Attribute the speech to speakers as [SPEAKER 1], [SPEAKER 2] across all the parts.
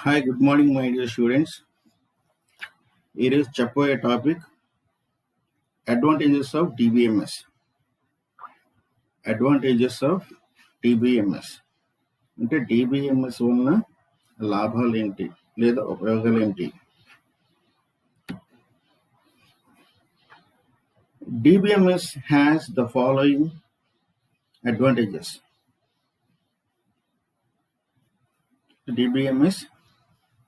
[SPEAKER 1] Hi, good morning, my dear students. Here is చెప్పబోయే topic advantages of DBMS. Advantages of DBMS అంటే DBMS వలన లాభాలు ఏంటి లేదా ఉపయోగాలు ఏంటి? DBMS has the following advantages. DBMS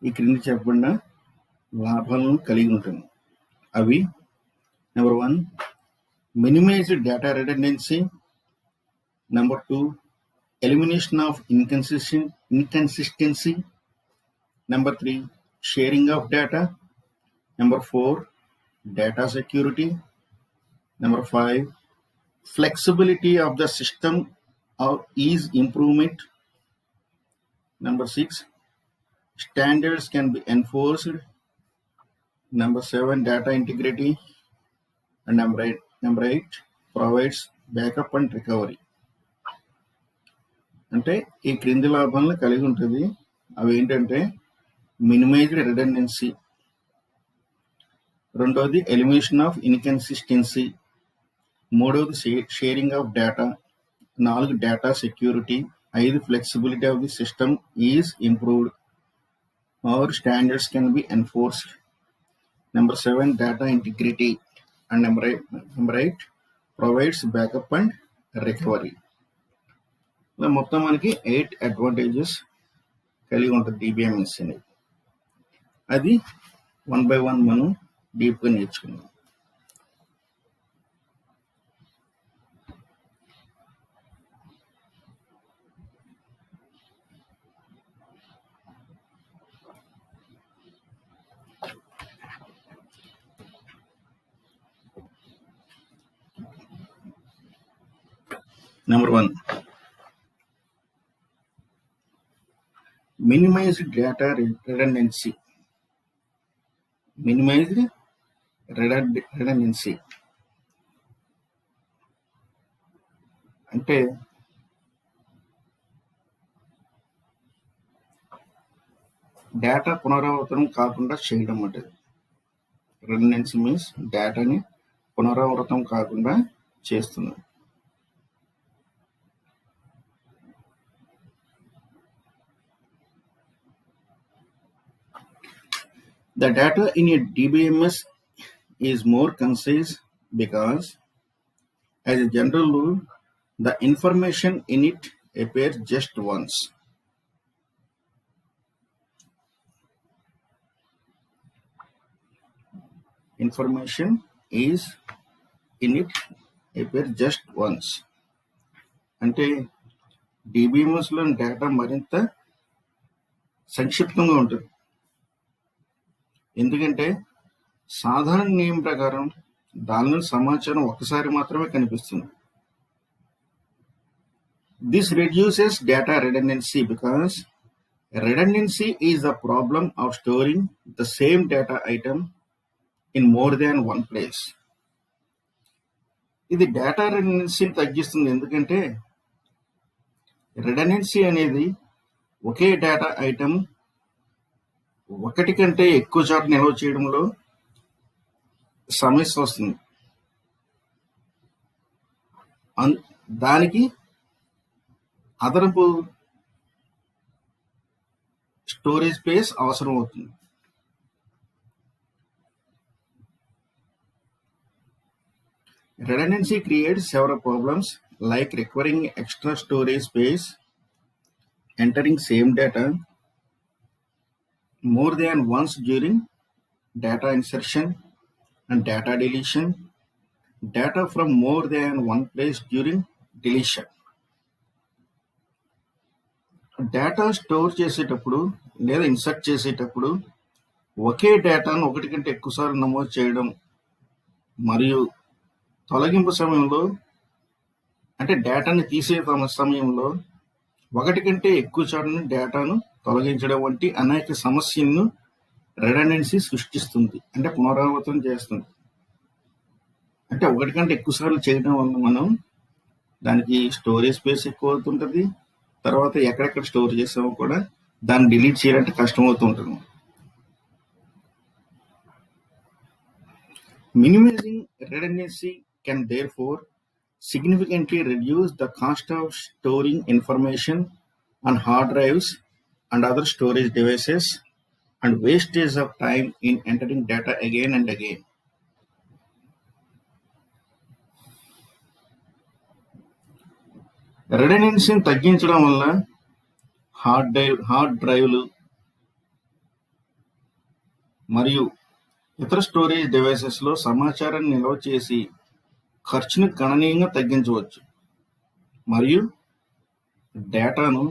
[SPEAKER 1] ఈ క్రింది చెప్పబడిన లాభాలను కలిగి ఉంటుంది. అవి number 1, minimized data redundancy. Number 2, elimination of inconsistency. Number 3, sharing of data. Number 4, data security. Number 5, flexibility of the system or ease improvement. Number 6, standards can be enforced. Number 7, data integrity. And number 8, provides backup and recovery. అంటే ఈ క్రింది లాభాలను కలిగి ఉంటుంది. అవి ఏంటంటే minimized redundancy, రెండవది elimination of inconsistency, మూడవది sharing of data, 4 data security, 5 flexibility of the system is improved or standards can be enforced. Number 7, data integrity. And number 8, provides backup and recovery. ఇలా మొత్తం మనకి 8 అడ్వాంటేజెస్ కలిగి ఉంటుంది DBMS అనేది. అది 1 by 1 మనం డీప్గా నేర్చుకున్నాం. Number 1, minimized data redundancy. Minimized redundancy అంటే డేటా పునరావృతం కాకుండా చేయడం అంటే. redundancy మీన్స్ డేటాని పునరావృతం కాకుండా చేస్తుంది. The data in a DBMS is more concise because, as a general rule, the information in it appears just once. Information is in it appears just once. అంటే DBMSలో డేటా మరింత సంక్షిప్తంగా ఉంటుంది. ఎందుకంటే సాధారణ నియమం ప్రకారం దానిలో సమాచారం ఒకసారి మాత్రమే కనిపిస్తుంది. This reduces data redundancy because redundancy is the problem of storing the same data item in more than one place. ఇది డేటా redundancyని తగ్గిస్తుంది. ఎందుకంటే redundancy అనేది ఒకే డేటా ఐటమ్ ఒకటి కంటే ఎక్కువ చోట నిల్వ చేయడంలో సమస్య వస్తుంది. దానికి అదనపు స్టోరేజ్ స్పేస్ అవసరం అవుతుంది. Redundancy creates several problems like requiring extra storage space, entering same data more than once during data insertion and data deletion, data from more than one place during deletion. Data store చేసేటప్పుడు లేదా insert చేసేటప్పుడు ఒకే డేటాను ఒకటి కంటే ఎక్కువసార్లు నమోదు చేయడం మరియు తొలగింపు సమయంలో అంటే డేటాని తీసే సమయంలో ఒకటి కంటే ఎక్కువ చోట డేటాను తొలగించడం వంటి అనేక సమస్యలను redundancy సృష్టిస్తుంది. అంటే పునరావృతం చేస్తుంది. అంటే ఒకటి కంటే ఎక్కువ సార్లు చేయడం వల్ల మనం దానికి స్టోరేజ్ స్పేస్ ఎక్కువ అవుతుంటుంది. తర్వాత ఎక్కడెక్కడ స్టోర్ చేసామో కూడా దాన్ని డిలీట్ చేయాలంటే కష్టం అవుతుంటుంది. Minimizing redundancy can therefore significantly reduce the cost of storing information on hard drives and other storage devices and wastage of time in entering data again and again. రెడెండెన్సీని తగ్గించడం వల్ల హార్డ్ డ్రైవ్లు మరియు ఇతర స్టోరేజ్ డివైసెస్లో సమాచారాన్ని నిల్వ చేసి ఖర్చును గణనీయంగా తగ్గించవచ్చు మరియు డేటాను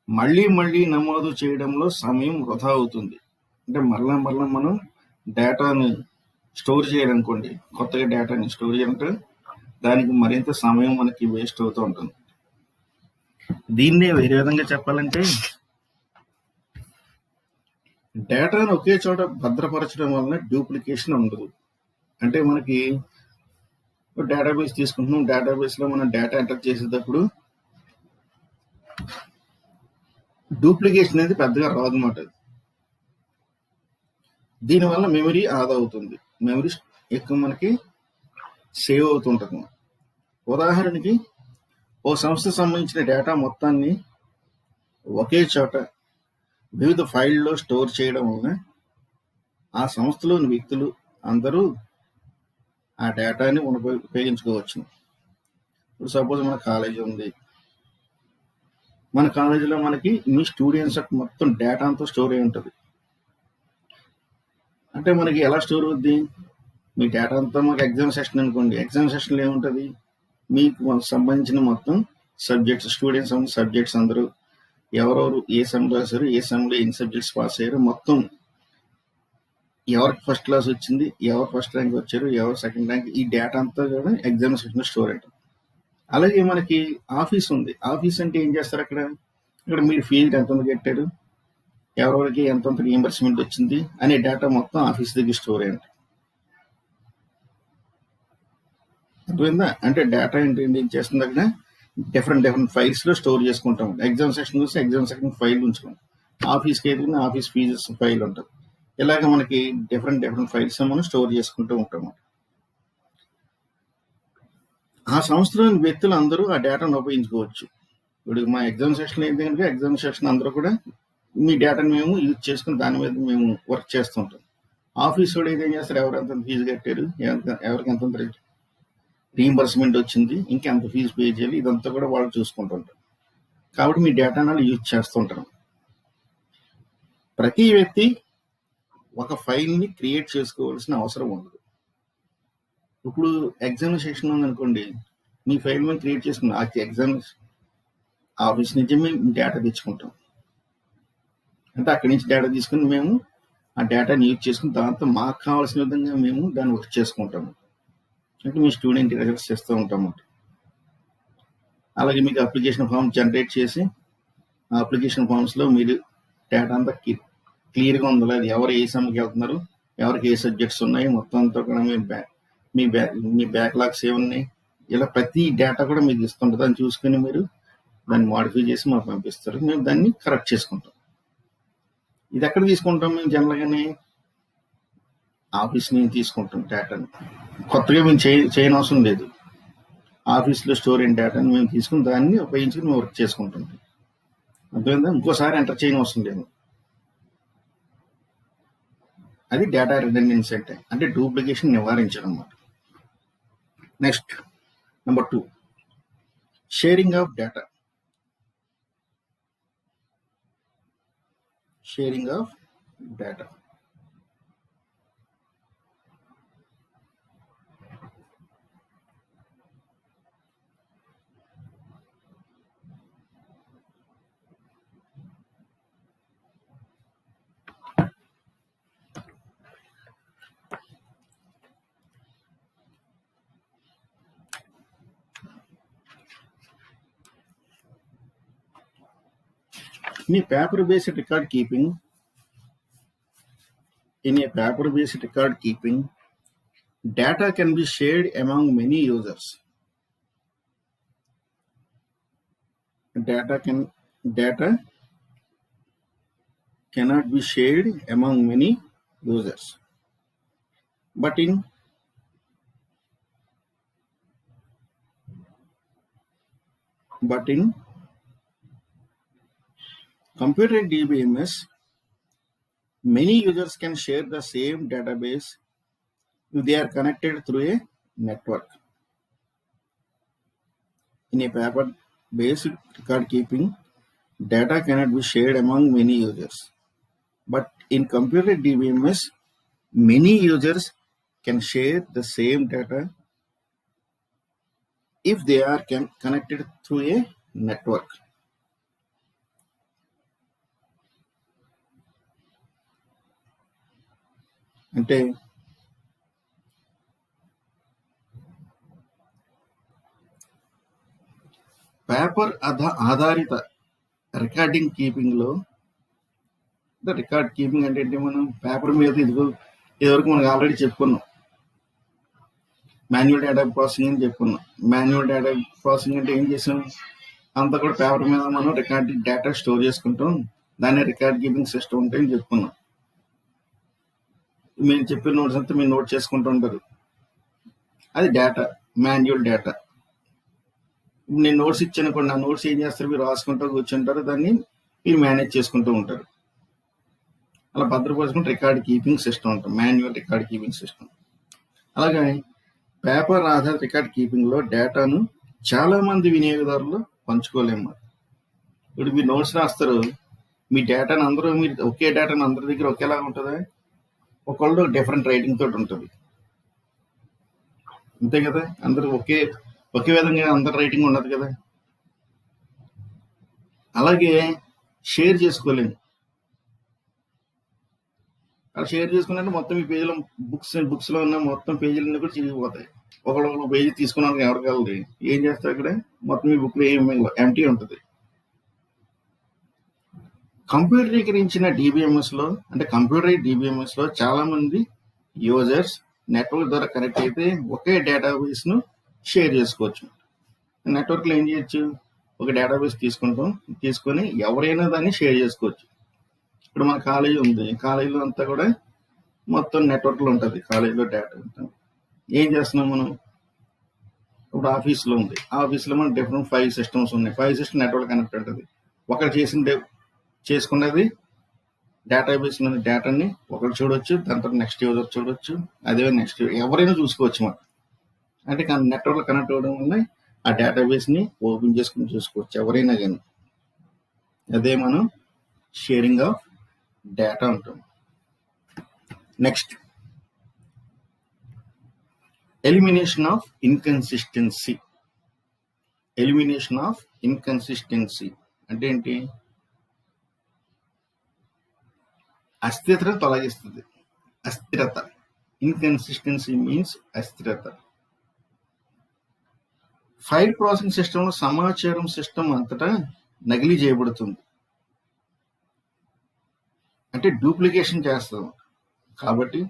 [SPEAKER 1] మళ్ళీ నమోదు చేయడంలో సమయం వృధా అవుతుంది. అంటే మరలా మనం డేటాను స్టోర్ చేయాలనుకోండి, కొత్తగా డేటాని స్టోర్ చేయాలంటే దానికి మరింత సమయం మనకి వేస్ట్ అవుతూ ఉంటుంది. దీన్నే వేరే విధంగా చెప్పాలంటే డేటాను ఒకే చోట భద్రపరచడం వలన డూప్లికేషన్ ఉండదు. అంటే మనకి డేటాబేస్ తీసుకుంటున్నాం, డేటాబేస్లో మనం డేటా ఎంటర్ చేసేటప్పుడు డూప్లికేషన్ అనేది పెద్దగా రాదు అన్నమాట. దీనివల్ల మెమరీ ఆదా అవుతుంది, మెమరీ ఎక్కువ మనకి సేవ్ అవుతుంటుంది. ఉదాహరణకి ఓ సంస్థకు సంబంధించిన డేటా మొత్తాన్ని ఒకే చోట వివిధ ఫైళ్ళలో స్టోర్ చేయడం వలన ఆ సంస్థలోని వ్యక్తులు అందరూ ఆ డేటాని ఉపయోగించుకోవచ్చు. ఇప్పుడు సపోజ్ మన కాలేజీ ఉంది, మన కాలేజీలో మనకి మీ స్టూడెంట్స్ మొత్తం డేటా అంతా స్టోర్ అయి ఉంటుంది. అంటే మనకి ఎలా స్టోర్ అవుద్ది, మీ డేటా అంతా మనకి ఎగ్జామ్ సెషన్ అనుకోండి, ఎగ్జామ్ సెషన్లో ఏముంటుంది, మీకు సంబంధించిన మొత్తం సబ్జెక్ట్స్, స్టూడెంట్స్ సబ్జెక్ట్స్ అందరూ ఎవరెవరు ఏ సెమ్ రాశారు, ఏ సెమ్లో ఎన్ని సబ్జెక్ట్స్ పాస్ అయ్యారు, మొత్తం ఎవరికి ఫస్ట్ క్లాస్ వచ్చింది, ఎవరు ఫస్ట్ ర్యాంక్ వచ్చారు, ఎవరు సెకండ్ ర్యాంక్, ఈ డేటా అంతా కూడా ఎగ్జామ్ సెషన్ స్టోర్ అవుతుంది. అలాగే మనకి ఆఫీస్ ఉంది, ఆఫీస్ అంటే ఏం చేస్తారు, ఇక్కడ మీరు ఫీజు ఎంతమంది కట్టారు, ఎవరెవరికి ఎంతంత రీఎంబర్స్మెంట్ వచ్చింది అనే డేటా మొత్తం ఆఫీస్ దగ్గర స్టోర్ అయ్యింది. అర్థమైందా? అంటే డేటా ఏంటి ఏం చేస్తుంది, అక్కడ డిఫరెంట్ ఫైల్స్లో స్టోర్ చేసుకుంటాం. ఎగ్జామ్ సెషన్ చూస్తే ఎగ్జామ్ సెషన్ ఫైల్ ఉంచుకోండి, ఆఫీస్కి అయితే ఆఫీస్ ఫీజెస్ ఫైల్ ఉంటుంది. ఇలాగ మనకి డిఫరెంట్ ఫైల్స్ మనం స్టోర్ చేసుకుంటూ ఉంటాము. ఆ సంస్థలోని వ్యక్తులు అందరూ ఆ డేటాను ఉపయోగించుకోవచ్చు. ఇప్పుడు మా ఎగ్జామ్ సెషన్ ఏంటి కనుక ఎగ్జామ్ సెషన్ అందరూ కూడా మీ డేటాను మేము యూజ్ చేసుకుని దాని మీద మేము వర్క్ చేస్తుంటాం. ఆఫీస్ కూడా ఏం చేస్తారు, ఎవరెంత ఫీజు కట్టారు, ఎవరికి ఎంత రీఎంబర్స్మెంట్ వచ్చింది, ఇంకెంత ఫీజు పే చేయాలి, ఇదంతా కూడా వాళ్ళు చూసుకుంటుంటారు. కాబట్టి మీ డేటాను వాళ్ళు యూజ్ చేస్తుంటారు. ప్రతి వ్యక్తి ఒక ఫైల్ని క్రియేట్ చేసుకోవాల్సిన అవసరం ఉండదు. ఇప్పుడు ఎగ్జామ్ సెషన్ ఉందనుకోండి, మీ ఫైల్ మేము క్రియేట్ చేసుకున్నాం, ఆ ఎగ్జామ్ ఆఫీస్ నుంచి మేము డేటా తెచ్చుకుంటాం. అంటే అక్కడి నుంచి డేటా తీసుకుని మేము ఆ డేటాని యూజ్ చేసుకుని దాంతో మాకు కావాల్సిన విధంగా మేము దాన్ని వర్క్ చేసుకుంటాము. అంటే మీ స్టూడెంట్ రిజల్ట్స్ చేస్తూ ఉంటాము. అలాగే మీకు అప్లికేషన్ ఫామ్ జనరేట్ చేసి ఆ అప్లికేషన్ ఫామ్స్లో మీరు డేటా అంతా క్లియర్గా ఉందో లేదు, ఎవరు ఏ సెమ్కి వెళ్తున్నారు, ఎవరికి ఏ సబ్జెక్ట్స్ ఉన్నాయి, మొత్తం అంతా కూడా మీ బ్యాక్లాగ్స్ ఏమున్నాయి, ఇలా ప్రతి డేటా కూడా మీకు ఇస్తుంటుంది. దాన్ని చూసుకుని మీరు దాన్ని మాడిఫై చేసి మాకు పంపిస్తారు, మేము దాన్ని కరెక్ట్ చేసుకుంటాం. ఇది ఎక్కడ తీసుకుంటాం, మేము జనరల్గానే ఆఫీస్ నుంచి తీసుకుంటాం డేటాని. కొత్తగా మేము చేయనవసరం లేదు, ఆఫీస్లో స్టోర్ అయిన డేటాని మేము తీసుకుని దాన్ని ఉపయోగించుకుని మేము వర్క్ చేసుకుంటాం. అర్థమైందా? ఇంకోసారి ఎంటర్ చేయనవసరం లేదు. అది డేటా రిడెండెన్సీ అంటే డూప్లికేషన్ నివారించడం అన్నమాట. Next number 2, sharing of data. Sharing of data. In a paper-based record keeping, data can be shared among many users. Data cannot be shared among many users. But in computer DBMS, many users can share the same database if they are connected through a network. In a paper-based record keeping, data cannot be shared among many users. But in computer DBMS, many users can share the same data if they are connected through a network. అంటే paper ఆధారిత recording కీపింగ్లో, record keeping అంటే ఏంటి, మనం paper మీద ఇదివరకు మనకు already చెప్పుకున్నాం, manual data processing అని చెప్పుకున్నాం. మాన్యువల్ డేటా ప్రాసెసింగ్ అంటే ఏం చేసాం, అంతా కూడా పేపర్ మీద మనం రికార్డ్ డేటా స్టోర్ చేసుకుంటాం, దాన్ని రికార్డ్ కీపింగ్ సిస్టమ్ అంటే అని చెప్పుకున్నాం. మీరు చెప్పిన నోట్స్ అంతా మీరు నోట్ చేసుకుంటూ ఉంటారు, అది డేటా, మాన్యువల్ డేటా. నేను నోట్స్ ఇచ్చాను అనుకోండి, ఆ నోట్స్ ఏం చేస్తారు, మీరు రాసుకుంటూ కూర్చుంటారు, దాన్ని మీరు మేనేజ్ చేసుకుంటూ ఉంటారు. అలా భద్రపరుచుకుంటే రికార్డ్ కీపింగ్ సిస్టమ్ ఉంటుంది, మాన్యువల్ రికార్డ్ కీపింగ్ సిస్టమ్. అలాగే పేపర్ ఆధారిత రికార్డ్ కీపింగ్లో డేటాను చాలా మంది వినియోగదారులు పంచుకోలేము. ఇప్పుడు మీరు నోట్స్ రాస్తారు, మీ డేటాను అందరూ, మీరు ఒకే డేటాను అందరి దగ్గర ఒకేలాగా ఉంటుందా, ఒకళ్ళు డిఫరెంట్ రైటింగ్ తోటి ఉంటుంది, అంతే కదా. అందరూ ఒకే విధంగా అందరు రైటింగ్ ఉండదు కదా. అలాగే షేర్ చేసుకోలేము. అలా షేర్ చేసుకున్నట్టు మొత్తం ఈ పేజీలో బుక్స్లో ఉన్న మొత్తం పేజీలన్నీ కూడా చిరిగిపోతాయి. ఒకళ్ళు పేజీ తీసుకున్నాక ఎవరికి వెళ్ళదు, ఏం చేస్తారు, ఇక్కడ మొత్తం ఈ బుక్లో ఏమి ఎంటీ ఉంటుంది. కంప్యూటరీకరించిన డిబిఎంఎస్లో, అంటే కంప్యూటర్ డిబిఎంఎస్లో చాలా మంది యూజర్స్ నెట్వర్క్ ద్వారా కనెక్ట్ అయితే ఒకే డేటాబేస్ను షేర్ చేసుకోవచ్చు. నెట్వర్క్లో ఏం చేయొచ్చు, ఒక డేటాబేస్ తీసుకొని ఎవరైనా దాన్ని షేర్ చేసుకోవచ్చు. ఇప్పుడు మన కాలేజీ ఉంది, కాలేజీలో అంతా కూడా మొత్తం నెట్వర్క్లో ఉంటుంది, కాలేజీలో డేటా. ఏం చేస్తున్నాం మనం, ఇప్పుడు ఆఫీస్లో ఉంది, ఆఫీస్లో మనం డిఫరెంట్ 5 సిస్టమ్స్ ఉన్నాయి, 5 సిస్టమ్ నెట్వర్క్ కనెక్ట్ ఉంటుంది. ఒకరు చేసుకున్నది డేటాబేస్లోని డేటాని ఒకరు చూడొచ్చు, దాని తర్వాత నెక్స్ట్ యూజర్ చూడొచ్చు, అదే నెక్స్ట్ ఎవరైనా చూసుకోవచ్చు మనం. అంటే నెట్వర్క్ కనెక్ట్ అవ్వడం వల్ల ఆ డేటాబేస్ని ఓపెన్ చేసుకుని చూసుకోవచ్చు ఎవరైనా కానీ. అదే మనం షేరింగ్ ఆఫ్ డేటా ఉంటుంది. Next, elimination of inconsistency. Elimination of inconsistency అంటే ఏంటి, అస్థిరతను తొలగిస్తుంది. అస్థిరత, ఇన్కన్సిస్టెన్సీ మీన్స్ అస్థిరత. ఫైల్ ప్రాసెసింగ్ సిస్టంలో సమాచారం సిస్టమ్ అంతటా నకిలీ చేయబడుతుంది, అంటే డూప్లికేషన్ చేస్తాం. కాబట్టి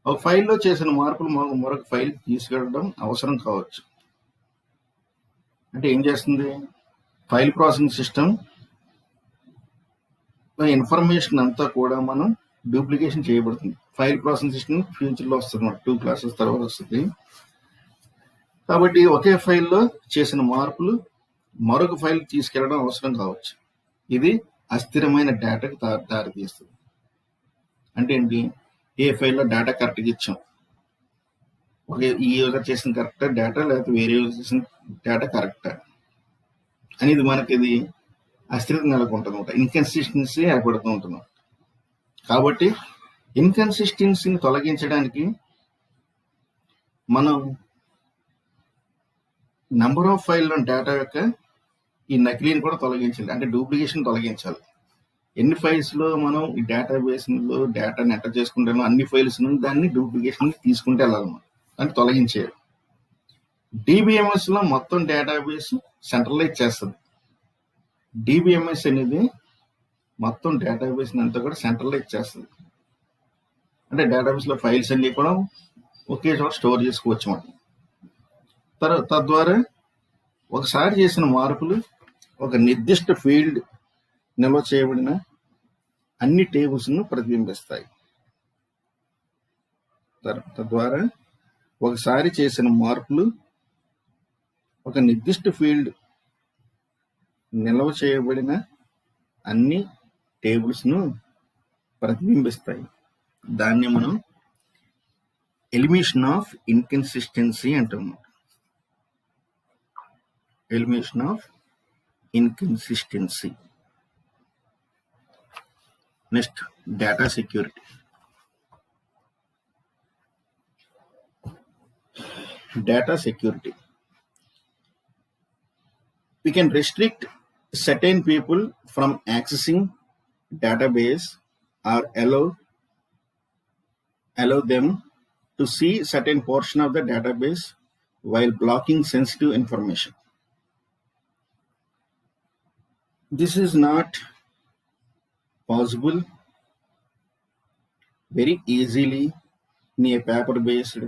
[SPEAKER 1] ఒక ఫైల్లో చేసిన మార్పులు మరొక ఫైల్ తీసుకెళ్ళడం అవసరం కావచ్చు. అంటే ఏం చేస్తుంది, ఫైల్ ప్రాసెసింగ్ సిస్టమ్ ఇన్ఫర్మేషన్ అంతా కూడా మనం డూప్లికేషన్ చేయబడుతుంది. ఫైల్ ప్రాసెసింగ్ సిస్టమ్ ఫ్యూచర్లో వస్తుంది, 2 క్లాసెస్ తర్వాత వస్తుంది. కాబట్టి ఒకే ఫైల్లో చేసిన మార్పులు మరొక ఫైల్ తీసుకెళ్లడం అవసరం కావచ్చు. ఇది అస్థిరమైన డేటాకి దారితీస్తుంది. అంటే ఏంటి, ఏ ఫైల్లో డేటా కరెక్ట్గా ఇచ్చాం, ఈ యూజర్ చేసిన కరెక్టా డేటా, లేకపోతే వేరే యూజర్ చేసిన డేటా కరెక్టా అనేది మనకి ఇది అస్థిరత నెలకొంటుంది, ఇన్కన్సిస్టెన్సీ ఏర్పడుతూ ఉంటుంది. కాబట్టి ఇన్కన్సిస్టెన్సీని తొలగించడానికి మనం నెంబర్ ఆఫ్ ఫైల్లో డేటా యొక్క ఈ నకిలీని కూడా తొలగించాలి, అంటే డూప్లికేషన్ తొలగించాలి. ఎన్ని ఫైల్స్లో మనం ఈ డేటాబేస్లో డేటాని ఎంటర్ చేసుకుంటామో అన్ని ఫైల్స్ నుండి దాన్ని డూప్లికేషన్ తీసుకుంటే వెళ్ళాలి, అంటే తొలగించేయాలి. డిబిఎంఎస్లో మొత్తం డేటాబేస్ సెంట్రలైజ్ చేస్తుంది. డిబిఎంఎస్ అనేది మొత్తం డేటాబేస్ అంతా కూడా సెంట్రలైజ్ చేస్తుంది, అంటే డేటాబేస్లో ఫైల్స్ అన్ని కూడా ఒకే చోట స్టోర్ చేసుకోవచ్చు మనం. తద్వారా ఒకసారి చేసిన మార్పులు ఒక నిర్దిష్ట ఫీల్డ్ నిల్వ చేయబడిన అన్ని టేబుల్స్ను ప్రతిబింబిస్తాయి. తద్వారా ఒకసారి చేసిన మార్పులు ఒక నిర్దిష్ట ఫీల్డ్ నిల్వ చేయబడిన అన్ని టేబుల్స్ను ప్రతిబింబిస్తాయి. దాన్ని మనం ఎలిమినేషన్ ఆఫ్ ఇన్కన్సిస్టెన్సీ అంటాము. Elimination of inconsistency. Next, data security. Data security. We can restrict certain people from accessing database or allow them to see certain portion of the database while blocking sensitive information. This is not possible very easily in a paper-based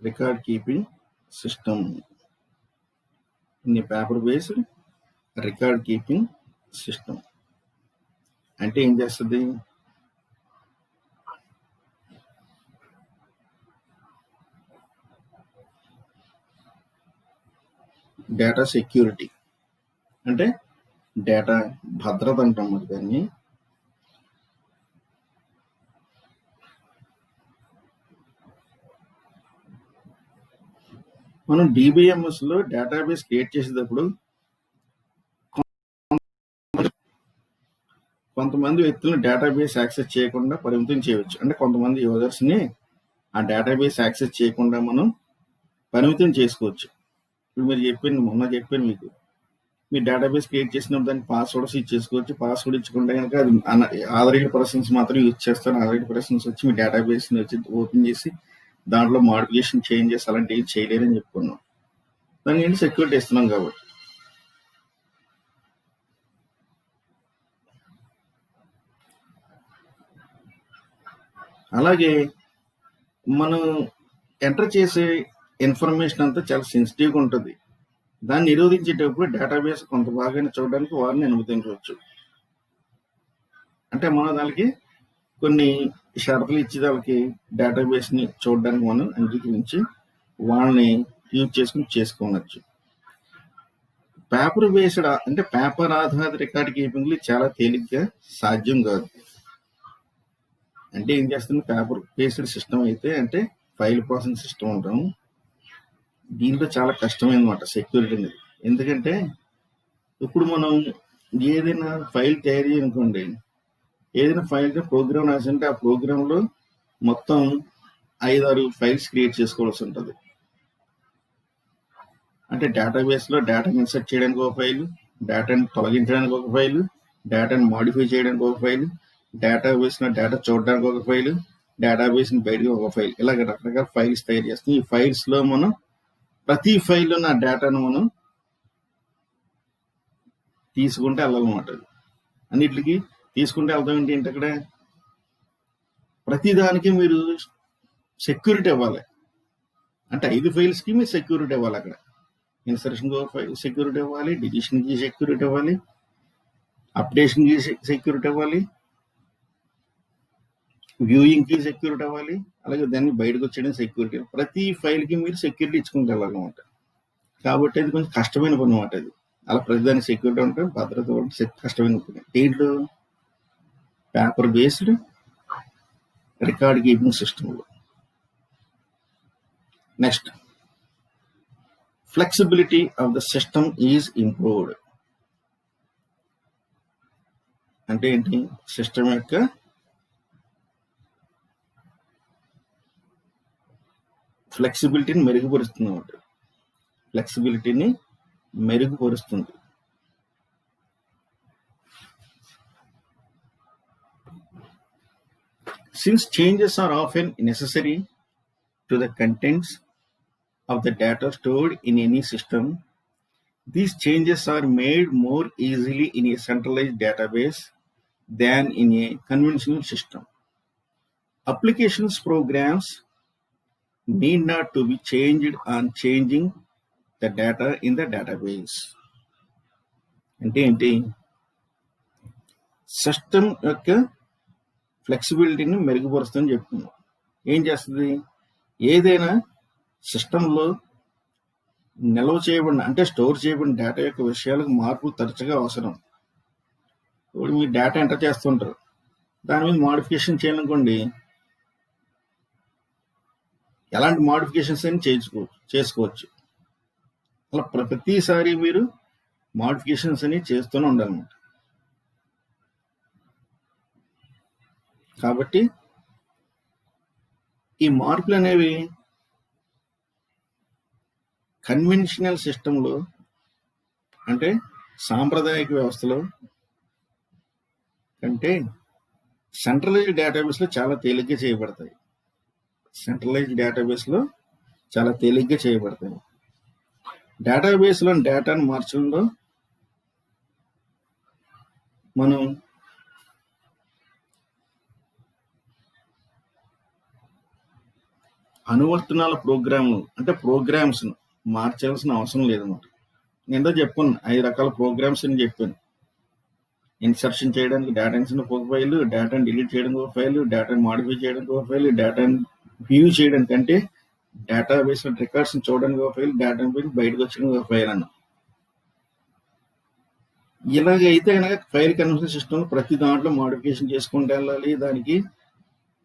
[SPEAKER 1] record keeping system. In a paper-based record keeping system. అంటే ఏం చేస్తుంది? Data security అంటే data భద్రత అంటాం మరి దాన్ని. మనం డిబిఎంఎస్లో database create చేసేటప్పుడు కొంతమంది వ్యక్తులను డేటాబేస్ యాక్సెస్ చేయకుండా పరిమితం చేయవచ్చు. అంటే కొంతమంది యూజర్స్ని ఆ డేటాబేస్ యాక్సెస్ చేయకుండా మనం పరిమితం చేసుకోవచ్చు. ఇప్పుడు మీరు మొన్న చెప్పాను మీకు, మీరు డేటాబేస్ క్రియేట్ చేసినప్పుడు దానికి పాస్వర్డ్స్ ఇచ్చేసుకోవచ్చు. పాస్వర్డ్ ఇచ్చుకుంటే కనుక అది ఆథరైజ్డ్ పర్సన్స్ మాత్రం యూజ్ చేస్తారు. ఆథరైజ్డ్ పర్సన్స్ వచ్చి మీ డేటాబేస్ని వచ్చి ఓపెన్ చేసి దాంట్లో మాడిఫికేషన్ చేంజెస్ అలాంటివి చేయలేరని చెప్పుకున్నాం. దానికి ఏంటి సెక్యూరిటీ ఇస్తున్నాం కాబట్టి. అలాగే మనం ఎంటర్ చేసే ఇన్ఫర్మేషన్ అంతా చాలా సెన్సిటివ్గా ఉంటుంది. దాన్ని నిరోధించేటప్పుడు డేటాబేస్ కొంత భాగాన్ని చూడడానికి వారిని అనుమతించవచ్చు. అంటే మనం దానికి కొన్ని షరతులు ఇచ్చి వాళ్ళకి డేటాబేస్ని చూడడానికి మనం అంగీకరించి వాళ్ళని యూజ్ చేసుకోవచ్చు. పేపర్ బేస్డ్ అంటే పేపర్ ఆధారిత రికార్డ్ కీపింగ్లు చాలా తేలిగ్గా సాధ్యం కాదు. అంటే ఏం చేస్తుంది, పేపర్ బేస్డ్ సిస్టమ్ అయితే అంటే ఫైల్ ప్రాసెసింగ్ సిస్టమ్ ఉంటాం. దీంట్లో చాలా కష్టమైనమాట సెక్యూరిటీ అనేది. ఎందుకంటే ఇప్పుడు మనం ఏదైనా ఫైల్ తయారు చేయనుకోండి, ఏదైనా ఫైల్ ప్రోగ్రామ్ రాసింటే ఆ ప్రోగ్రాంలో మొత్తం 5-6 ఫైల్స్ క్రియేట్ చేసుకోవాల్సి ఉంటుంది. అంటే డేటాబేస్లో డేటాని ఇన్సర్ట్ చేయడానికి ఒక ఫైలు, డేటాని తొలగించడానికి ఒక ఫైలు, డేటాని మాడిఫై చేయడానికి ఒక ఫైలు, డేటాబేస్లో డేటా చూడడానికి ఒక ఫైలు, డేటాబేస్ని బయటకి ఒక ఫైల్, ఇలాగ రకరకాల ఫైల్స్ తయారు చేస్తాం. ఈ ఫైల్స్లో మనం ప్రతి ఫైల్లో నా డేటాను మనం తీసుకుంటే వెళ్ళాలన్నమాట. అన్నిటికి తీసుకుంటే వెళ్తాం ఏంటి, అక్కడ ప్రతిదానికి మీరు సెక్యూరిటీ ఇవ్వాలి. అంటే 5 ఫైల్స్కి మీరు సెక్యూరిటీ ఇవ్వాలి. అక్కడ ఇన్సర్షన్కి ఒక సెక్యూరిటీ ఇవ్వాలి, డిలీషన్కి సెక్యూరిటీ ఇవ్వాలి, అప్డేషన్కి సెక్యూరిటీ ఇవ్వాలి, వ్యూయింగ్కి సెక్యూరిటీ ఇవ్వాలి, అలాగే దాన్ని బయటకు వచ్చేయడం సెక్యూరిటీ. ప్రతి ఫైల్కి మీరు సెక్యూరిటీ ఇచ్చుకుంటూ వెళ్ళాలన్నమాట. కాబట్టి అది కొంచెం కష్టమైన పని అన్నమాట. అది అలా ప్రతిదానికి సెక్యూరిటీ ఉంటే భద్రత ఉంటే కష్టమైన పని. దీంట్లో పేపర్ బేస్డ్ రికార్డ్ కీపింగ్ సిస్టంలో. Next, flexibility of the system is improved. అంటే ఏంటి, సిస్టమ్ యొక్క ఫ్లెక్సిబిలిటీని మెరుగుపరుస్తుంది అన్నమాట. ఫ్లెక్సిబిలిటీని మెరుగుపరుస్తుంది. Since changes are often necessary to the contents of the data stored in any system, these changes are made more easily in a centralized database than in a conventional system. Applications programs need not to be changed on changing the data in the database. అంటే ఏంటి, system యొక్క ఫ్లెక్సిబిలిటీని మెరుగుపరుస్తుందని చెప్తున్నాం. ఏం చేస్తుంది? ఏదైనా సిస్టంలో నిల్వ చేయబడిన అంటే స్టోర్ చేయబడిన డేటా యొక్క విషయాలకు మార్పులు తరచుగా అవసరం. ఇప్పుడు మీరు డేటా ఎంటర్ చేస్తుంటారు, దాని మీద మోడిఫికేషన్ చేయాలనుకోండి, ఎలాంటి మోడిఫికేషన్స్ అని చేసుకోవచ్చు. అలా ప్రతిసారి మీరు మోడిఫికేషన్స్ అని చేస్తూనే ఉండాలన్నమాట. కాబట్టి ఈ మార్పులు అనేవి కన్వెన్షనల్ సిస్టంలో అంటే సాంప్రదాయిక వ్యవస్థలో కంటే సెంట్రలైజ్డ్ డేటాబేస్లో చాలా తేలిగ్గా చేయబడతాయి. డేటాబేస్లో డేటాను మార్చడంలో మనం అనువర్తనాల ప్రోగ్రామ్స్ మార్చాల్సిన అవసరం లేదన్నమాట. నేను చెప్పాను 5 రకాల ప్రోగ్రామ్స్ అని చెప్పాను. ఇన్సర్షన్ చేయడానికి డేటా ఇన్సర్షన్ ఒక ఫైల్, డేటాను డిలీట్ చేయడానికి ఒక ఫైల్, డేటాను మాడిఫై చేయడానికి ఒక ఫైల్, డేటాను వ్యూ చేయడానికి అంటే డేటాబేస్ రికార్డ్స్ చూడడానికి ఒక ఫైల్, డేటాను బయటకు వచ్చడానికి ఒక ఫైల్ అన్న. ఇలాగైతే కనుక ఫైల్ కన్వర్షన్ సిస్టమ్ ప్రతి దాంట్లో మోడిఫికేషన్ చేసుకుంటూ వెళ్ళాలి. దానికి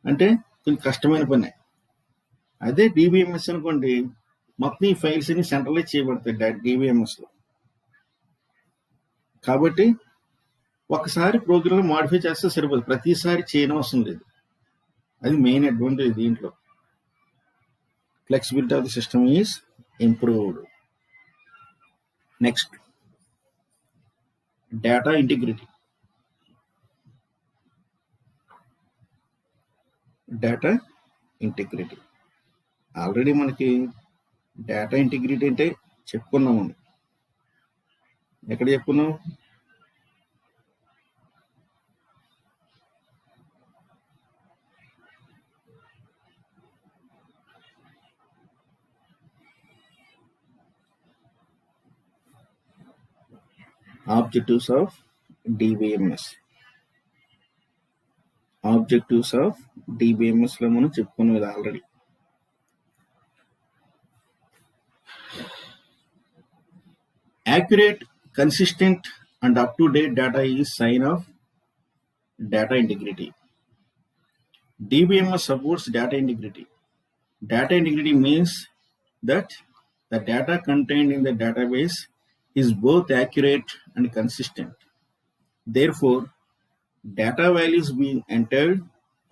[SPEAKER 1] అంటే కొంచెం కష్టమైన పని. అదే డిబిఎంఎస్ అనుకోండి, మొత్తం ఈ ఫైల్స్ అన్ని సెంట్రలైజ్ చేయబడతాయి డిబిఎంఎస్లో. కాబట్టి ఒకసారి ప్రోగ్రామ్ మాడిఫై చేస్తే సరిపోదు, ప్రతిసారి చేయనవసరం లేదు. అది మెయిన్ అడ్వాంటేజ్ దీంట్లో. Flexibility of the system is improved. Next, data integrity. Already మనకి డేటా ఇంటిగ్రిటీ అంటే చెప్పుకున్నాము. ఎక్కడ చెప్పుకున్నాం? ఆబ్జెక్టివ్స్ ఆఫ్ డిబిఎంఎస్ లో మనం చెప్పుకున్నాం ఇది already. Accurate, consistent, and up-to-date data is sign of data integrity. DBMS supports data integrity. Data integrity means that the data contained in the database is both accurate and consistent. Therefore, data values being entered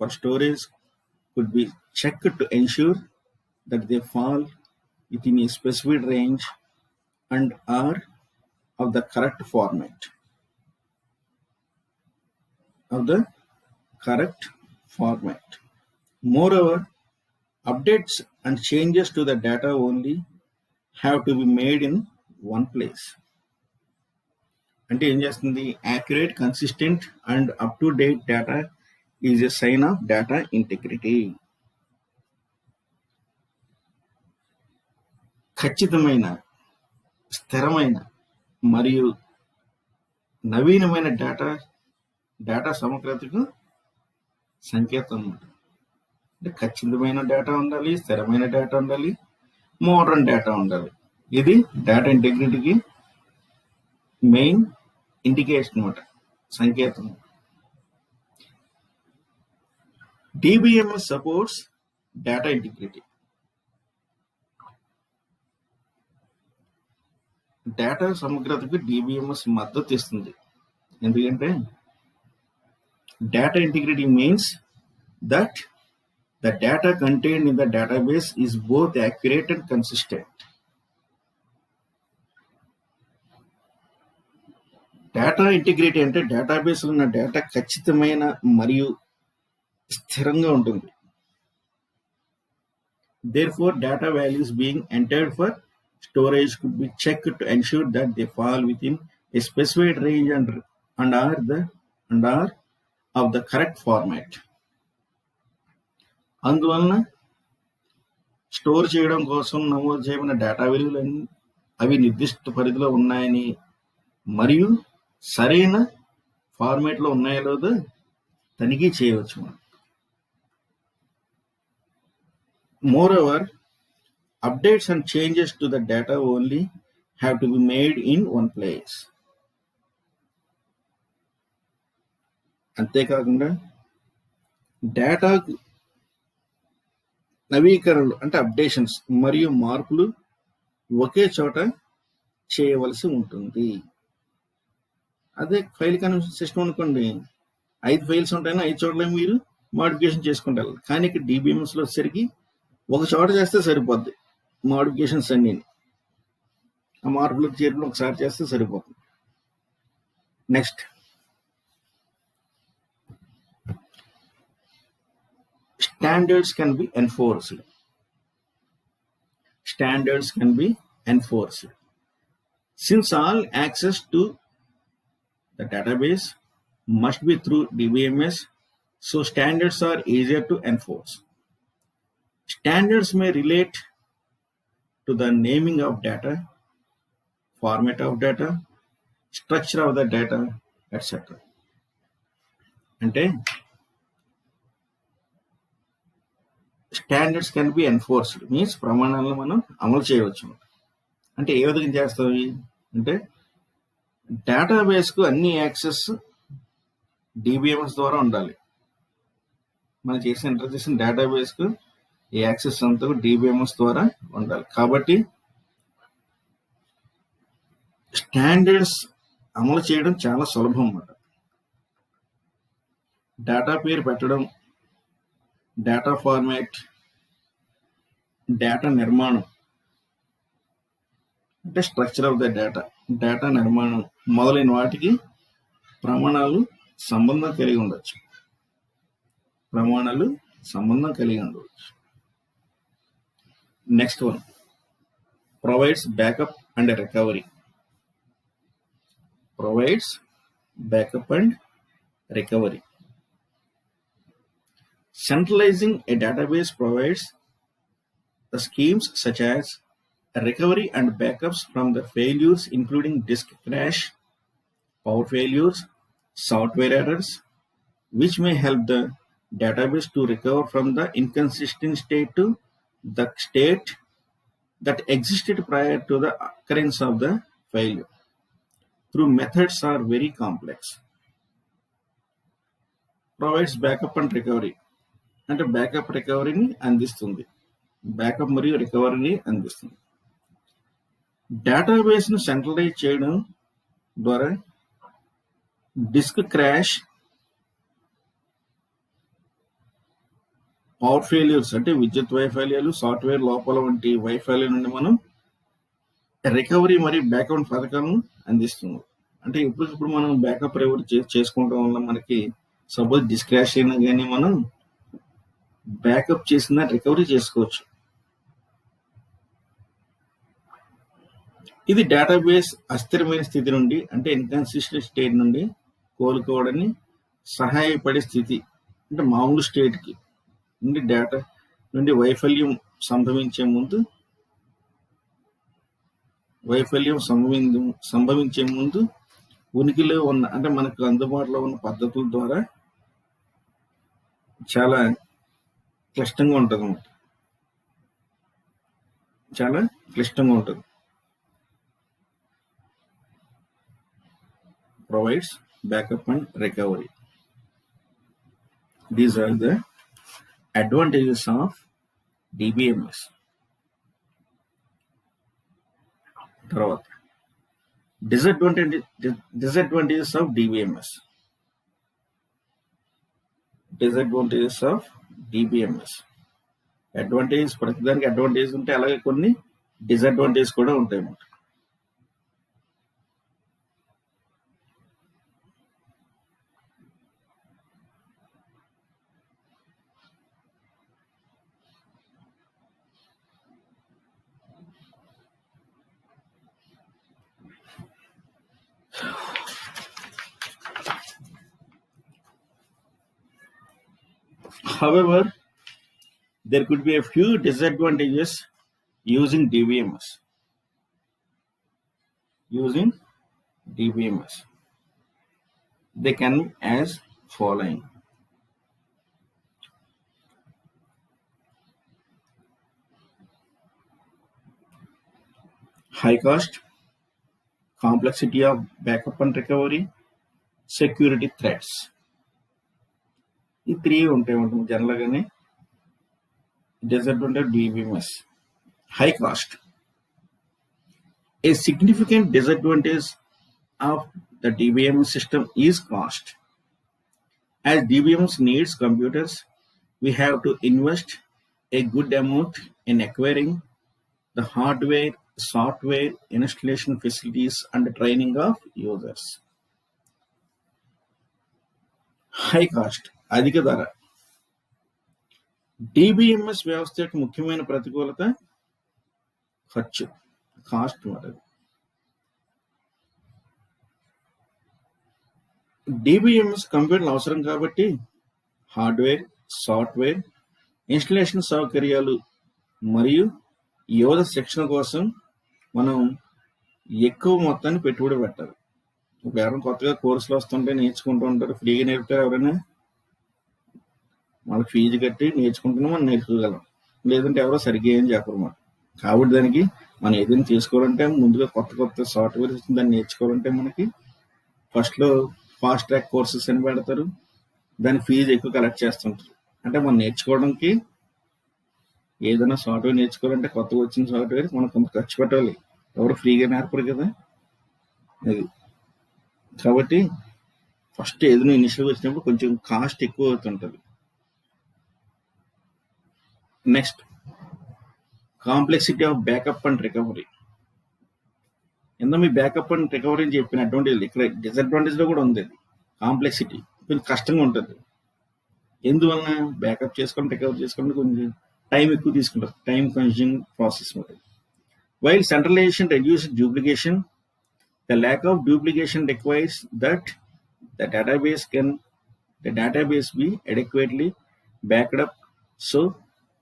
[SPEAKER 1] for storage could be checked to ensure that they fall within a specified range and are of the correct format. Moreover, updates and changes to the data only have to be made in one place. అంటే ఏం చేస్తుంది? Accurate, consistent and up to date data is a sign of data integrity. ఖచ్చితమైన, స్థిరమైన మరియు నవీనమైన data సమగ్రతకు సంకేతం అన్నమాట. అంటే ఖచ్చితమైన డేటా ఉండాలి, స్థిరమైన డేటా ఉండాలి, మోడర్న్ డేటా ఉండాలి. ఇది డేటా ఇంటిగ్రిటీకి మెయిన్ ఇండికేషన్ అన్నమాట, సంకేతం. DBMS supports data integrity. Data సమగ్రతకు డిబిఎంఎస్ మద్దతు ఇస్తుంది. ఎందుకంటే data integrity means that the data contained in the database is both accurate and consistent. Data integrity అంటే డేటాబేస్లో ఉన్న డేటా ఖచ్చితమైన మరియు స్థిరంగా ఉంటుంది. Therefore, data values being entered for storage could be checked to ensure that they fall within a specified range and are of the correct format. అందువలన store చేయడం కోసం నమోదు చేయబడిన డేటా విలువలన్నీ అవి నిర్దిష్ట పరిధిలో ఉన్నాయని మరియు సరైన ఫార్మేట్లో ఉన్నాయో లేదో తనిఖీ చేయవచ్చు. Moreover, updates and changes to the data only have to be made in one place. అంతేకాకుండా డేటా నవీకరణలు అంటే అప్డేషన్స్ మరియు మార్పులు ఒకే చోట చేయవలసి ఉంటుంది. అదే ఫైల్ కన్వర్షన్ సిస్టమ్ అనుకోండి, 5 ఫైల్స్ ఉంటాయని 5 చోట్ల మీరు మాడిఫికేషన్ చేసుకుంటారు. కానీ ఇక్కడ డిబిఎంఎస్లో వచ్చేసరికి ఒక చోట చేస్తే సరిపోద్ది. మాడిఫికేషన్స్ అన్ని ఆ మార్పులకు చేర్పులు ఒకసారి చేస్తే సరిపోతుంది. Next, standards can be enforced. Standards can be enforced. Since all access to the database must be through DBMS, so standards are easier to enforce. Standards may relate to the naming of data, format of data, structure of the data, etc. అంటే standards can be enforced means ప్రమాణాలను మనం అమలు చేయవచ్చు. అంటే ఏ విధంగా చేస్తాయి అంటే డేటాబేస్కు అన్ని యాక్సెస్ డిబిఎంఎస్ ద్వారా ఉండాలి. మనం చేసిన ఎంటర్ చేసిన డేటాబేస్కు ఈ యాక్సెస్ అంతా డిబిఎంఎస్ ద్వారా ఉండాలి. కాబట్టి స్టాండర్డ్స్ అమలు చేయడం చాలా సులభం అన్నమాట. డేటా పేరు పెట్టడం, డేటా ఫార్మాట్, డేటా నిర్మాణం అంటే స్ట్రక్చర్ ఆఫ్ ద డేటా నిర్మాణం మొదలైన వాటికి ప్రమాణాలు సంబంధం కలిగి ఉండవచ్చు. Next one, provides backup and recovery. Centralizing a database provides the schemes such as recovery and backups from the failures, including disk crash, power failures, software errors, which may help the database to recover from the inconsistent state to the state that existed prior to the occurrence of the failure. Through methods are very complex. Provides backup and recovery. అంటే backup రికవరీని అందిస్తుంది. Backup మరియు రికవరీని అందిస్తుంది. డేటాబేస్ను centralise చేయడం ద్వారా disc crash, power failures అంటే విద్యుత్ వైఫల్యాలు, సాఫ్ట్వేర్ లోపాల వంటి వైఫల్యాల నుండి మనం రికవరీ మరియు బ్యాకప్ పథకాలను అందిస్తుంది. అంటే ఇప్పుడు మనం బ్యాకప్ రికవరీ చేసుకోవడం వల్ల మనకి సపోజ్ డిస్క్ క్రాష్ అయినా కానీ మనం బ్యాకప్ చేసిన రికవరీ చేసుకోవచ్చు. ఇది డేటాబేస్ అస్థిరమైన స్థితి నుండి అంటే ఇన్కన్సిస్టెంట్ స్టేట్ నుండి కోలుకోవడానికి సహాయపడే స్థితి. అంటే మామూలు స్టేట్కి నుండి డేటా నుండి వైఫల్యం సంభవించే ముందు ఉనికిలో ఉన్న అంటే మనకు అందుబాటులో ఉన్న పద్ధతుల ద్వారా చాలా క్లిష్టంగా ఉంటుంది. Provides backup and recovery. These are the advantages of DBMS. తర్వాత disadvantages of DBMS. అడ్వాంటేజెస్ ప్రతిదానికి అడ్వాంటేజ్ ఉంటే అలాగే కొన్ని డిసడ్వాంటేజ్ కూడా ఉంటాయి అన్నమాట. However, there could be a few disadvantages using DBMS. They can be as following. high cost, complexity of backup and recovery, security threats. ఈ 3 ఉంటాయి జనరల్గానే. Disadvantage DBMS. High cost. A significant disadvantage of the DBMS system is cost. As DBMS needs computers, we have to invest a good amount in acquiring the hardware, software, installation facilities, and training of users. High cost. అధిక ధర. DBMS వ్యవస్థ యొక్క ముఖ్యమైన ప్రతికూలత ఖర్చు, cost మరి. DBMS కంప్యూటర్లు అవసరం కాబట్టి హార్డ్వేర్, సాఫ్ట్వేర్, ఇన్స్టలేషన్ సౌకర్యాలు మరియు యువత శిక్షణ కోసం మనం ఎక్కువ మొత్తాన్ని పెట్టుబడి పెట్టాలి. ఇప్పుడు ఎవరైనా కొత్తగా కోర్సులు వస్తుంటే నేర్చుకుంటూ ఉంటారు, ఫ్రీగా నేర్పుతారు. ఎవరైనా మనకు ఫీజు కట్టి నేర్చుకుంటున్నా మనం నేర్చుకోగలం, లేదంటే ఎవరో సరిగ్గా ఏం చెప్పరు మనం. కాబట్టి దానికి మనం ఏదైనా తీసుకోవాలంటే ముందుగా కొత్త సాఫ్ట్వేర్ దాన్ని నేర్చుకోవాలంటే మనకి ఫస్ట్లో ఫాస్ట్ ట్రాక్ కోర్సెస్ అని పెడతారు, దాని ఫీజు ఎక్కువ కలెక్ట్ చేస్తుంటారు. అంటే మనం నేర్చుకోవడానికి ఏదైనా సాఫ్ట్వేర్ నేర్చుకోవాలంటే కొత్తగా వచ్చిన సాఫ్ట్వేర్ మనం కొంత ఖర్చు పెట్టాలి, ఎవరు ఫ్రీగా నేర్పరు కదా. అది కాబట్టి ఫస్ట్ ఏదైనా ఇనిషియల్గా వచ్చినప్పుడు కొంచెం కాస్ట్ ఎక్కువ అవుతుంటుంది. Next, complexity of backup and recovery. ఎంత మీ బ్యాకప్ అండ్ రికవరీ అని చెప్పిన అడ్వాంటేజ్ ఇక్కడ డిసడ్వాంటేజ్లో కూడా ఉంది. అది కాంప్లెక్సిటీ కొంచెం కష్టంగా ఉంటుంది. ఎందువలన బ్యాకప్ చేసుకొని రికవర్ చేసుకుంటే కొంచెం టైం ఎక్కువ తీసుకుంటారు, టైం కన్స్యూమింగ్ ప్రాసెస్ ఉంటుంది. While centralisation reduce duplication, the lack of duplication requires that the database be adequately backed up so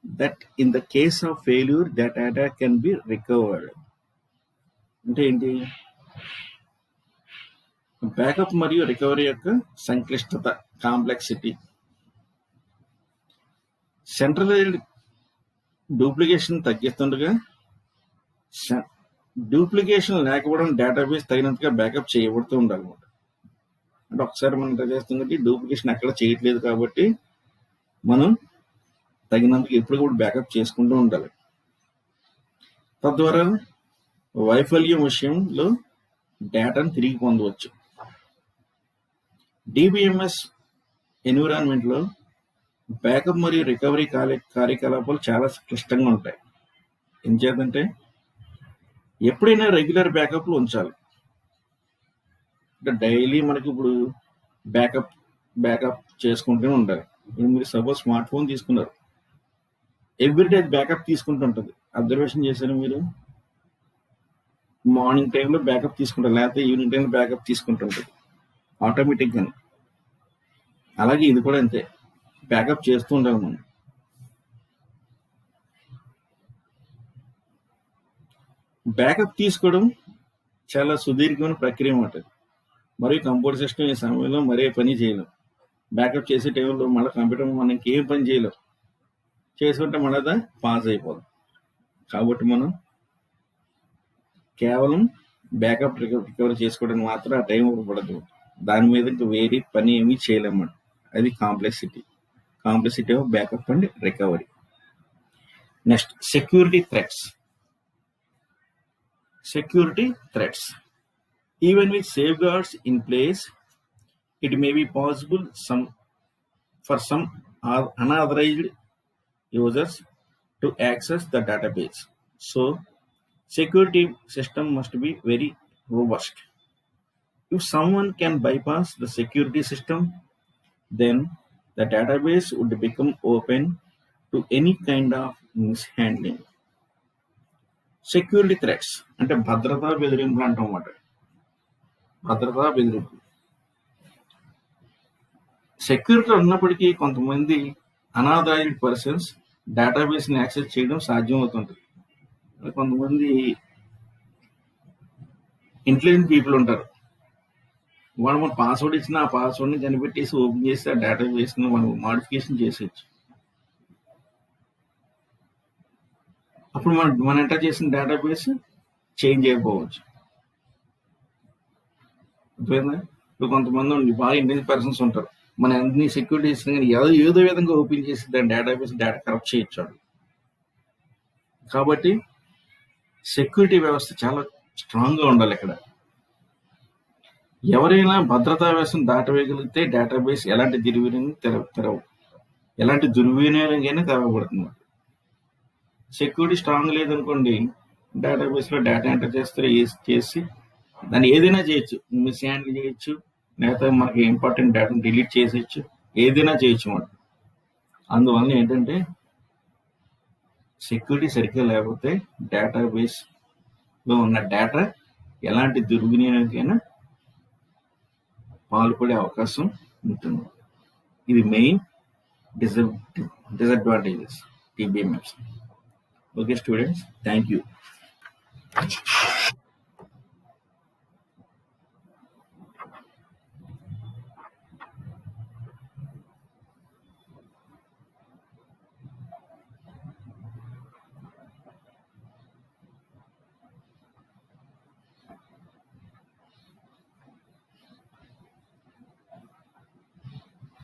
[SPEAKER 1] that in the case of failure the data can be recovered. అంటే ఏంటి? Backup మరియు recovery యొక్క సంక్లిష్టత, complexity. Centralised duplication తగ్గిస్తుండగా duplication లేకపోవడం database తగినంతగా backup చేయబడుతూ ఉండాలన్నమాట. అంటే ఒకసారి మనం ట్రై చేస్తాం కాబట్టి డూప్లికేషన్ ఎక్కడ చేయట్లేదు కాబట్టి మనం తగినంతగా ఎప్పుడు కూడా బ్యాకప్ చేసుకుంటూ ఉండాలి. తద్వారా వైఫల్యం విషయంలో డేటాను తిరిగి పొందవచ్చు. DBMS ఎన్విరాన్మెంట్లో బ్యాకప్ మరియు రికవరీ కార్యకలాపాలు చాలా క్లిష్టంగా ఉంటాయి. ఏం చేద్దంటే ఎప్పుడైనా రెగ్యులర్ బ్యాకప్లు ఉంచాలి. అంటే డైలీ మనకి ఇప్పుడు బ్యాకప్ చేసుకుంటూనే ఉండాలి. ఇప్పుడు మీరు సపోజ్ స్మార్ట్ ఫోన్ తీసుకున్నారు, ఎవ్రీడే బ్యాకప్ తీసుకుంటూ ఉంటుంది. అబ్జర్వేషన్ చేశారు మీరు? మార్నింగ్ టైంలో బ్యాకప్ తీసుకుంటారు, లేకపోతే ఈవినింగ్ టైంలో బ్యాకప్ తీసుకుంటుంటుంది ఆటోమేటిక్గా. అలాగే ఇది కూడా అంతే, బ్యాకప్ చేస్తూ ఉండాలి మనం. బ్యాకప్ తీసుకోవడం చాలా సుదీర్ఘమైన ప్రక్రియ ఉంటుంది. మరియు కంప్యూటర్ సిస్టమ్ ఈ సమయంలో మరే పని చేయలేం. బ్యాకప్ చేసే టైంలో మళ్ళీ కంప్యూటర్ మనం ఇంకేం పని చేయలేం. చేసుకుంటే మళ్ళీ పాస్ అయిపోదు. కాబట్టి మనం కేవలం బ్యాకప్ రికవరీ చేసుకోవడానికి మాత్రం ఆ టైం పడదు. దాని మీద ఇంకా వేరే పని ఏమీ చేయలేము. అది complexity of backup and recovery. Next, security threats. Even with safeguards in place, it may be possible for some unauthorized users to access the database. So, security system must be very robust. If someone can bypass the security system, then the database would become open to any kind of mishandling. Security threats అంటే భద్రతా బెదిరింపులు అంటామన్నమాట. భద్రతా బెదిరింపు. Security ఉన్నప్పటికీ కొంతమంది unauthorised persons డేటాబేస్ని access చేయడం సాధ్యం అవుతుంది. కొంతమంది ఇంటెలిజెంట్ పీపుల్ ఉంటారు, వాళ్ళు మన పాస్వర్డ్ ఇచ్చిన ఆ పాస్వర్డ్ని కనిపెట్టేసి ఓపెన్ చేసి ఆ డేటాబేస్ని మనం మాడిఫికేషన్ చేసేయచ్చు. అప్పుడు మనం ఎంటర్ చేసిన డేటాబేస్ చేంజ్ అయిపోవచ్చు. అర్థమైందా? ఇప్పుడు కొంతమంది బాగా ఇంటెలిజెంట్ పర్సన్స్ ఉంటారు. మన అన్ని సెక్యూరిటీస్ కానీ ఏదో విధంగా ఓపెన్ చేసి దాని డేటాబేస్ డేటా కరప్ట్ చేయొచ్చు. కాబట్టి సెక్యూరిటీ వ్యవస్థ చాలా స్ట్రాంగ్గా ఉండాలి. ఇక్కడ ఎవరైనా భద్రతా వ్యవస్థను దాటవేయగలిగితే డేటాబేస్ ఎలాంటి దుర్వినియోగమైనా తెరవబడుతుంది. సెక్యూరిటీ స్ట్రాంగ్ లేదనుకోండి, డేటాబేస్లో డేటా ఎంటర్ చేసి దాన్ని ఏదైనా చేయొచ్చు, మిస్ హ్యాండిల్ చేయొచ్చు, లేకపోతే మనకి ఇంపార్టెంట్ డేటాను డిలీట్ చేసేయచ్చు, ఏదైనా చేయొచ్చు మనం. అందువల్ల ఏంటంటే సెక్యూరిటీ సరిగ్గా లేకపోతే డేటాబేస్లో ఉన్న డేటా ఎలాంటి దుర్వినియోగమైనా పాల్పడే అవకాశం ఉంటుంది. ఇది main disadvantages TBMS. Okay, students, thank you.